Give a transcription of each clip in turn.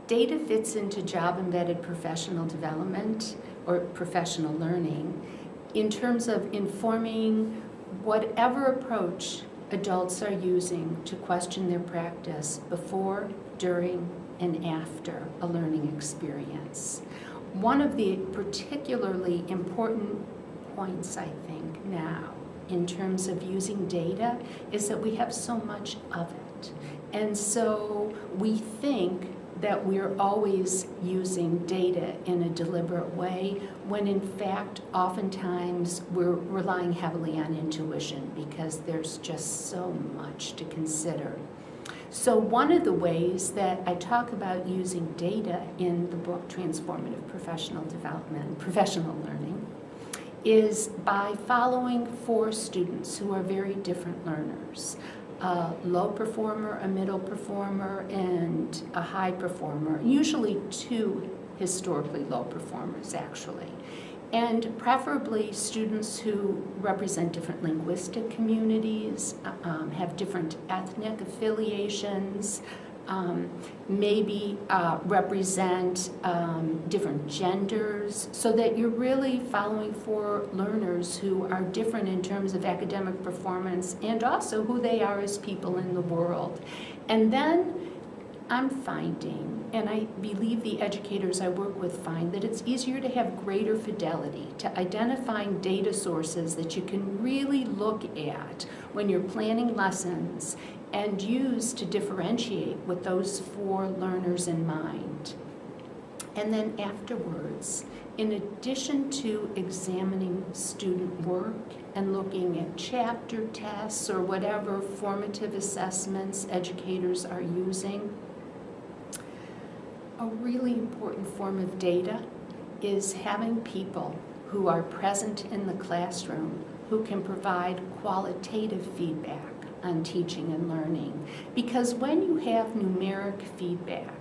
Data fits into job-embedded professional development or professional learning in terms of informing whatever approach adults are using to question their practice before, during, and after a learning experience. One of the particularly important points, I think, now in terms of using data is that we have so much of it. And so we think that we're always using data in a deliberate way, when in fact, oftentimes we're relying heavily on intuition because there's just so much to consider. So one of the ways that I talk about using data in the book Transformative Professional Learning, is by following 4 students who are very different learners. A low performer, a middle performer, and a high performer, usually 2 historically low performers actually. And preferably students who represent different linguistic communities, have different ethnic affiliations, maybe represent different genders, so that you're really following 4 learners who are different in terms of academic performance and also who they are as people in the world. And then I'm finding, and I believe the educators I work with find, that it's easier to have greater fidelity to identifying data sources that you can really look at when you're planning lessons and use to differentiate with those 4 learners in mind. And then afterwards, in addition to examining student work and looking at chapter tests or whatever formative assessments educators are using, a really important form of data is having people who are present in the classroom who can provide qualitative feedback on teaching and learning. Because when you have numeric feedback,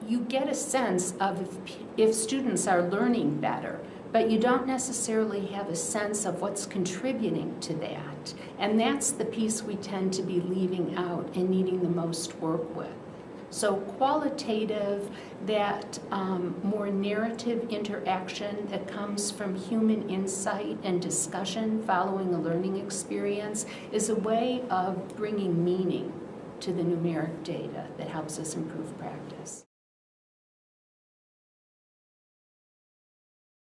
you get a sense of if students are learning better, but you don't necessarily have a sense of what's contributing to that. And that's the piece we tend to be leaving out and needing the most work with. So qualitative, that more narrative interaction that comes from human insight and discussion following a learning experience is a way of bringing meaning to the numeric data that helps us improve practice.